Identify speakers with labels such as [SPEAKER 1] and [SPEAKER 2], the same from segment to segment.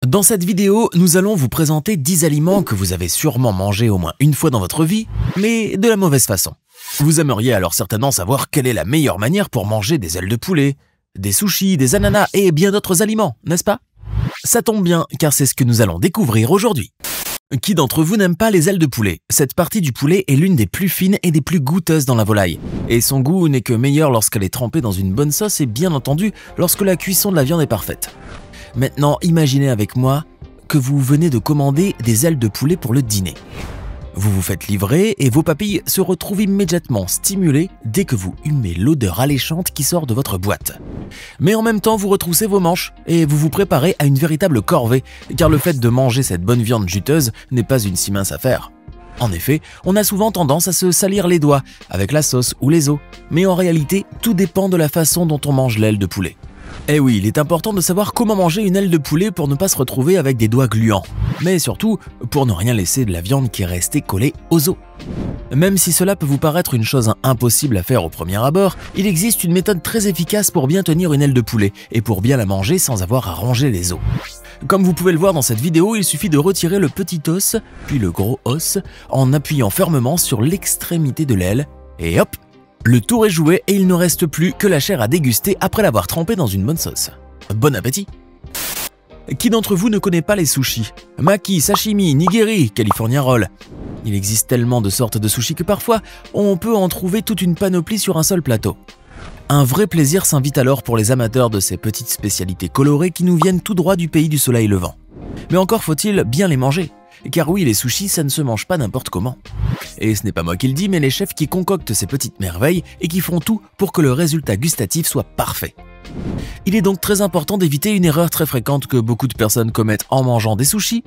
[SPEAKER 1] Dans cette vidéo, nous allons vous présenter 10 aliments que vous avez sûrement mangés au moins une fois dans votre vie, mais de la mauvaise façon. Vous aimeriez alors certainement savoir quelle est la meilleure manière pour manger des ailes de poulet, des sushis, des ananas et bien d'autres aliments, n'est-ce pas? Ça tombe bien, car c'est ce que nous allons découvrir aujourd'hui. Qui d'entre vous n'aime pas les ailes de poulet? Cette partie du poulet est l'une des plus fines et des plus goûteuses dans la volaille. Et son goût n'est que meilleur lorsqu'elle est trempée dans une bonne sauce et bien entendu lorsque la cuisson de la viande est parfaite. Maintenant, imaginez avec moi que vous venez de commander des ailes de poulet pour le dîner. Vous vous faites livrer et vos papilles se retrouvent immédiatement stimulées dès que vous humez l'odeur alléchante qui sort de votre boîte. Mais en même temps, vous retroussez vos manches et vous vous préparez à une véritable corvée, car le fait de manger cette bonne viande juteuse n'est pas une si mince affaire. En effet, on a souvent tendance à se salir les doigts avec la sauce ou les os, mais en réalité, tout dépend de la façon dont on mange l'aile de poulet. Eh oui, il est important de savoir comment manger une aile de poulet pour ne pas se retrouver avec des doigts gluants, mais surtout pour ne rien laisser de la viande qui est restée collée aux os. Même si cela peut vous paraître une chose impossible à faire au premier abord, il existe une méthode très efficace pour bien tenir une aile de poulet et pour bien la manger sans avoir à ronger les os. Comme vous pouvez le voir dans cette vidéo, il suffit de retirer le petit os, puis le gros os, en appuyant fermement sur l'extrémité de l'aile, et hop! Le tour est joué et il ne reste plus que la chair à déguster après l'avoir trempée dans une bonne sauce. Bon appétit! Qui d'entre vous ne connaît pas les sushis? Maki, sashimi, nigiri, California roll. Il existe tellement de sortes de sushis que parfois, on peut en trouver toute une panoplie sur un seul plateau. Un vrai plaisir s'invite alors pour les amateurs de ces petites spécialités colorées qui nous viennent tout droit du pays du soleil levant. Mais encore faut-il bien les manger. Car oui, les sushis, ça ne se mange pas n'importe comment. Et ce n'est pas moi qui le dis, mais les chefs qui concoctent ces petites merveilles et qui font tout pour que le résultat gustatif soit parfait. Il est donc très important d'éviter une erreur très fréquente que beaucoup de personnes commettent en mangeant des sushis.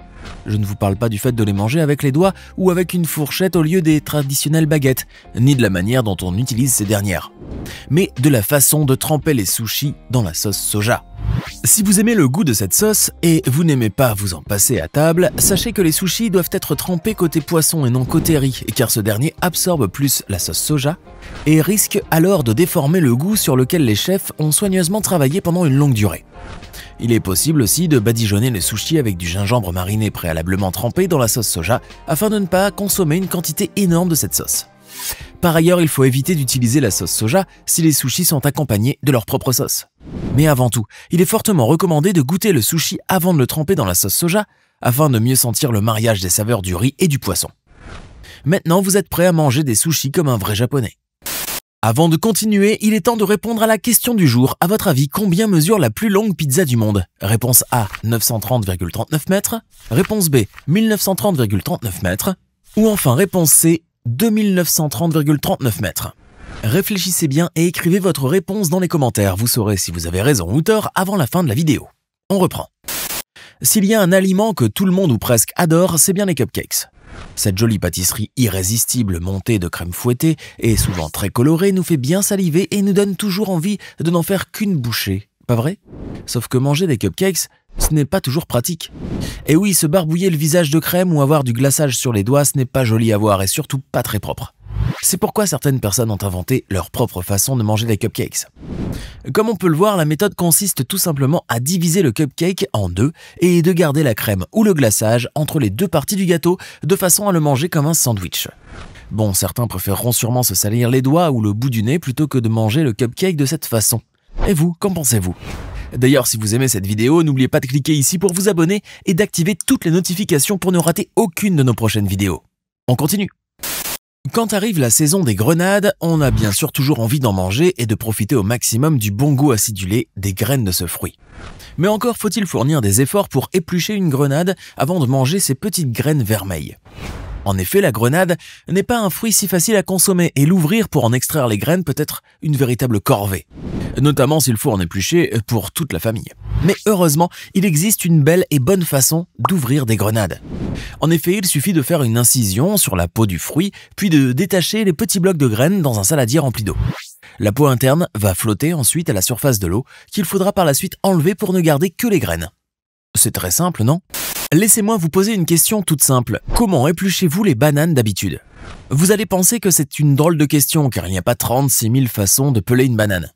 [SPEAKER 1] Je ne vous parle pas du fait de les manger avec les doigts ou avec une fourchette au lieu des traditionnelles baguettes, ni de la manière dont on utilise ces dernières, mais de la façon de tremper les sushis dans la sauce soja. Si vous aimez le goût de cette sauce et vous n'aimez pas vous en passer à table, sachez que les sushis doivent être trempés côté poisson et non côté riz, car ce dernier absorbe plus la sauce soja et risque alors de déformer le goût sur lequel les chefs ont soigneusement travaillé pendant une longue durée. Il est possible aussi de badigeonner les sushis avec du gingembre mariné préalablement trempé dans la sauce soja afin de ne pas consommer une quantité énorme de cette sauce. Par ailleurs, il faut éviter d'utiliser la sauce soja si les sushis sont accompagnés de leur propre sauce. Mais avant tout, il est fortement recommandé de goûter le sushi avant de le tremper dans la sauce soja afin de mieux sentir le mariage des saveurs du riz et du poisson. Maintenant, vous êtes prêt à manger des sushis comme un vrai japonais. Avant de continuer, il est temps de répondre à la question du jour. À votre avis, combien mesure la plus longue pizza du monde? Réponse A, 930,39 mètres. Réponse B, 1930,39 mètres. Ou enfin réponse C, 2930,39 mètres. Réfléchissez bien et écrivez votre réponse dans les commentaires. Vous saurez si vous avez raison ou tort avant la fin de la vidéo. On reprend. S'il y a un aliment que tout le monde ou presque adore, c'est bien les cupcakes. Cette jolie pâtisserie irrésistible montée de crème fouettée et souvent très colorée nous fait bien saliver et nous donne toujours envie de n'en faire qu'une bouchée. Pas vrai? Sauf que manger des cupcakes, ce n'est pas toujours pratique. Et oui, se barbouiller le visage de crème ou avoir du glaçage sur les doigts, ce n'est pas joli à voir et surtout pas très propre. C'est pourquoi certaines personnes ont inventé leur propre façon de manger des cupcakes. Comme on peut le voir, la méthode consiste tout simplement à diviser le cupcake en deux et de garder la crème ou le glaçage entre les deux parties du gâteau de façon à le manger comme un sandwich. Bon, certains préféreront sûrement se salir les doigts ou le bout du nez plutôt que de manger le cupcake de cette façon. Et vous, qu'en pensez-vous? D'ailleurs, si vous aimez cette vidéo, n'oubliez pas de cliquer ici pour vous abonner et d'activer toutes les notifications pour ne rater aucune de nos prochaines vidéos. On continue. Quand arrive la saison des grenades, on a bien sûr toujours envie d'en manger et de profiter au maximum du bon goût acidulé des graines de ce fruit. Mais encore faut-il fournir des efforts pour éplucher une grenade avant de manger ces petites graines vermeilles. En effet, la grenade n'est pas un fruit si facile à consommer et l'ouvrir pour en extraire les graines peut être une véritable corvée, notamment s'il faut en éplucher pour toute la famille. Mais heureusement, il existe une belle et bonne façon d'ouvrir des grenades. En effet, il suffit de faire une incision sur la peau du fruit, puis de détacher les petits blocs de graines dans un saladier rempli d'eau. La peau interne va flotter ensuite à la surface de l'eau, qu'il faudra par la suite enlever pour ne garder que les graines. C'est très simple, non? Laissez-moi vous poser une question toute simple. Comment épluchez-vous les bananes d'habitude? Vous allez penser que c'est une drôle de question car il n'y a pas 36 000 façons de peler une banane.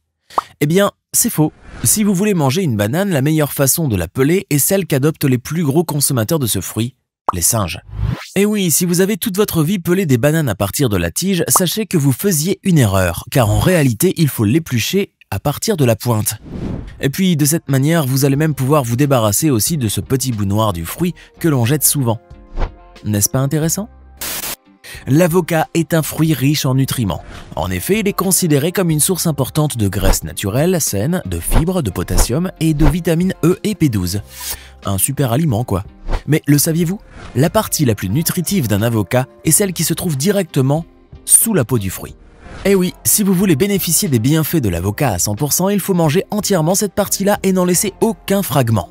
[SPEAKER 1] Eh bien, C'est faux. Si vous voulez manger une banane, la meilleure façon de la peler est celle qu'adoptent les plus gros consommateurs de ce fruit, les singes. Et oui, si vous avez toute votre vie pelé des bananes à partir de la tige, sachez que vous faisiez une erreur, car en réalité, il faut l'éplucher à partir de la pointe. Et puis, de cette manière, vous allez même pouvoir vous débarrasser aussi de ce petit bout noir du fruit que l'on jette souvent. N'est-ce pas intéressant ? L'avocat est un fruit riche en nutriments. En effet, il est considéré comme une source importante de graisses naturelles, saines, de fibres, de potassium et de vitamines E et B12. Un super aliment quoi. Mais le saviez-vous ? La partie la plus nutritive d'un avocat est celle qui se trouve directement sous la peau du fruit. Eh oui, si vous voulez bénéficier des bienfaits de l'avocat à 100%, il faut manger entièrement cette partie-là et n'en laisser aucun fragment.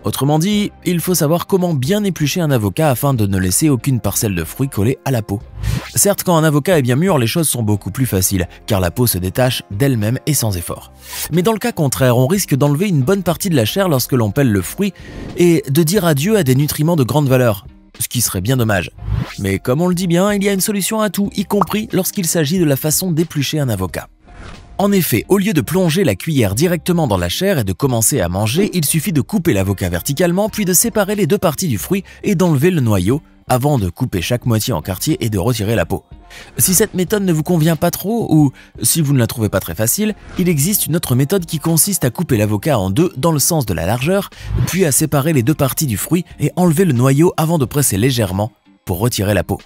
[SPEAKER 1] Autrement dit, il faut savoir comment bien éplucher un avocat afin de ne laisser aucune parcelle de fruit collée à la peau. Certes, quand un avocat est bien mûr, les choses sont beaucoup plus faciles, car la peau se détache d'elle-même et sans effort. Mais dans le cas contraire, on risque d'enlever une bonne partie de la chair lorsque l'on pèle le fruit et de dire adieu à des nutriments de grande valeur, ce qui serait bien dommage. Mais comme on le dit bien, il y a une solution à tout, y compris lorsqu'il s'agit de la façon d'éplucher un avocat. En effet, au lieu de plonger la cuillère directement dans la chair et de commencer à manger, il suffit de couper l'avocat verticalement, puis de séparer les deux parties du fruit et d'enlever le noyau, avant de couper chaque moitié en quartier et de retirer la peau. Si cette méthode ne vous convient pas trop, ou si vous ne la trouvez pas très facile, il existe une autre méthode qui consiste à couper l'avocat en deux dans le sens de la largeur, puis à séparer les deux parties du fruit et enlever le noyau avant de presser légèrement pour retirer la peau.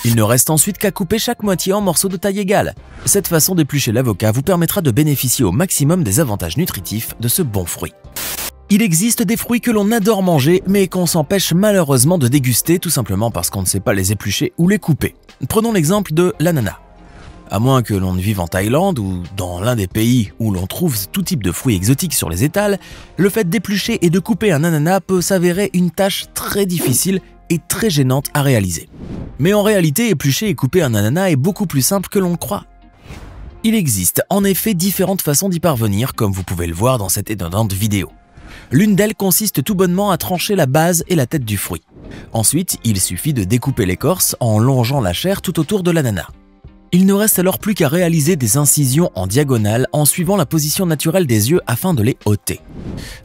[SPEAKER 1] Il ne reste ensuite qu'à couper chaque moitié en morceaux de taille égale. Cette façon d'éplucher l'avocat vous permettra de bénéficier au maximum des avantages nutritifs de ce bon fruit. Il existe des fruits que l'on adore manger, mais qu'on s'empêche malheureusement de déguster tout simplement parce qu'on ne sait pas les éplucher ou les couper. Prenons l'exemple de l'ananas. À moins que l'on ne vive en Thaïlande ou dans l'un des pays où l'on trouve tout type de fruits exotiques sur les étals, le fait d'éplucher et de couper un ananas peut s'avérer une tâche très difficile et très gênante à réaliser. Mais en réalité, éplucher et couper un ananas est beaucoup plus simple que l'on le croit. Il existe en effet différentes façons d'y parvenir, comme vous pouvez le voir dans cette étonnante vidéo. L'une d'elles consiste tout bonnement à trancher la base et la tête du fruit. Ensuite, il suffit de découper l'écorce en longeant la chair tout autour de l'ananas. Il ne reste alors plus qu'à réaliser des incisions en diagonale en suivant la position naturelle des yeux afin de les ôter.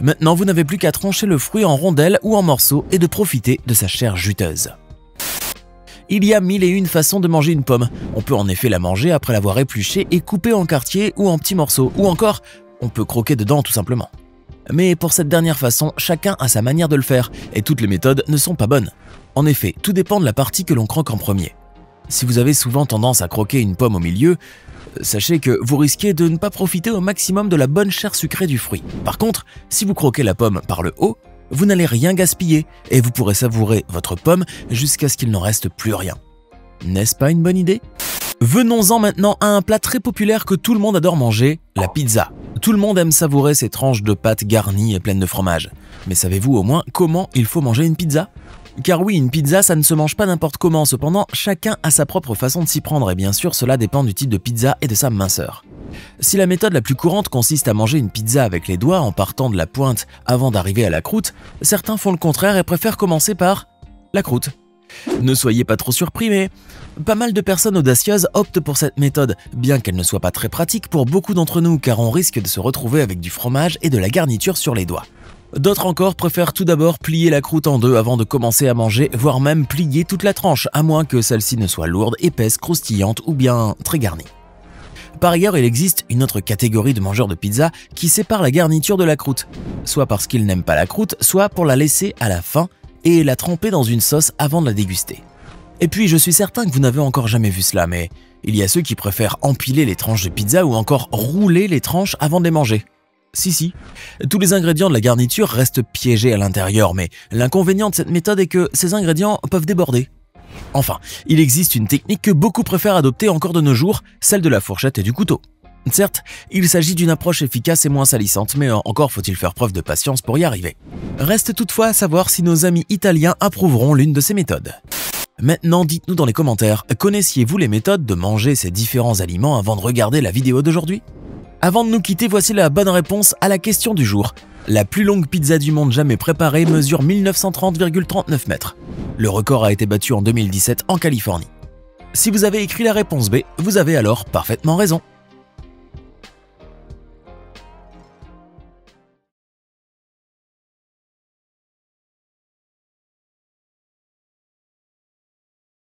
[SPEAKER 1] Maintenant, vous n'avez plus qu'à trancher le fruit en rondelles ou en morceaux et de profiter de sa chair juteuse. Il y a 1001 façons de manger une pomme. On peut en effet la manger après l'avoir épluchée et coupée en quartiers ou en petits morceaux, ou encore, on peut croquer dedans tout simplement. Mais pour cette dernière façon, chacun a sa manière de le faire, et toutes les méthodes ne sont pas bonnes. En effet, tout dépend de la partie que l'on croque en premier. Si vous avez souvent tendance à croquer une pomme au milieu, sachez que vous risquez de ne pas profiter au maximum de la bonne chair sucrée du fruit. Par contre, si vous croquez la pomme par le haut, vous n'allez rien gaspiller et vous pourrez savourer votre pomme jusqu'à ce qu'il n'en reste plus rien. N'est-ce pas une bonne idée ? Venons-en maintenant à un plat très populaire que tout le monde adore manger, la pizza. Tout le monde aime savourer ces tranches de pâte garnies et pleines de fromage. Mais savez-vous au moins comment il faut manger une pizza ? Car oui, une pizza, ça ne se mange pas n'importe comment, cependant, chacun a sa propre façon de s'y prendre et bien sûr, cela dépend du type de pizza et de sa minceur. Si la méthode la plus courante consiste à manger une pizza avec les doigts en partant de la pointe avant d'arriver à la croûte, certains font le contraire et préfèrent commencer par la croûte. Ne soyez pas trop surpris, mais pas mal de personnes audacieuses optent pour cette méthode, bien qu'elle ne soit pas très pratique pour beaucoup d'entre nous car on risque de se retrouver avec du fromage et de la garniture sur les doigts. D'autres encore préfèrent tout d'abord plier la croûte en deux avant de commencer à manger, voire même plier toute la tranche, à moins que celle-ci ne soit lourde, épaisse, croustillante ou bien très garnie. Par ailleurs, il existe une autre catégorie de mangeurs de pizza qui sépare la garniture de la croûte, soit parce qu'ils n'aiment pas la croûte, soit pour la laisser à la fin et la tremper dans une sauce avant de la déguster. Et puis, je suis certain que vous n'avez encore jamais vu cela, mais il y a ceux qui préfèrent empiler les tranches de pizza ou encore rouler les tranches avant de les manger. Si, tous les ingrédients de la garniture restent piégés à l'intérieur, mais l'inconvénient de cette méthode est que ces ingrédients peuvent déborder. Enfin, il existe une technique que beaucoup préfèrent adopter encore de nos jours, celle de la fourchette et du couteau. Certes, il s'agit d'une approche efficace et moins salissante, mais encore faut-il faire preuve de patience pour y arriver. Reste toutefois à savoir si nos amis italiens approuveront l'une de ces méthodes. Maintenant, dites-nous dans les commentaires, connaissiez-vous les méthodes de manger ces différents aliments avant de regarder la vidéo d'aujourd'hui ? Avant de nous quitter, voici la bonne réponse à la question du jour. La plus longue pizza du monde jamais préparée mesure 1930,39 mètres. Le record a été battu en 2017 en Californie. Si vous avez écrit la réponse B, vous avez alors parfaitement raison.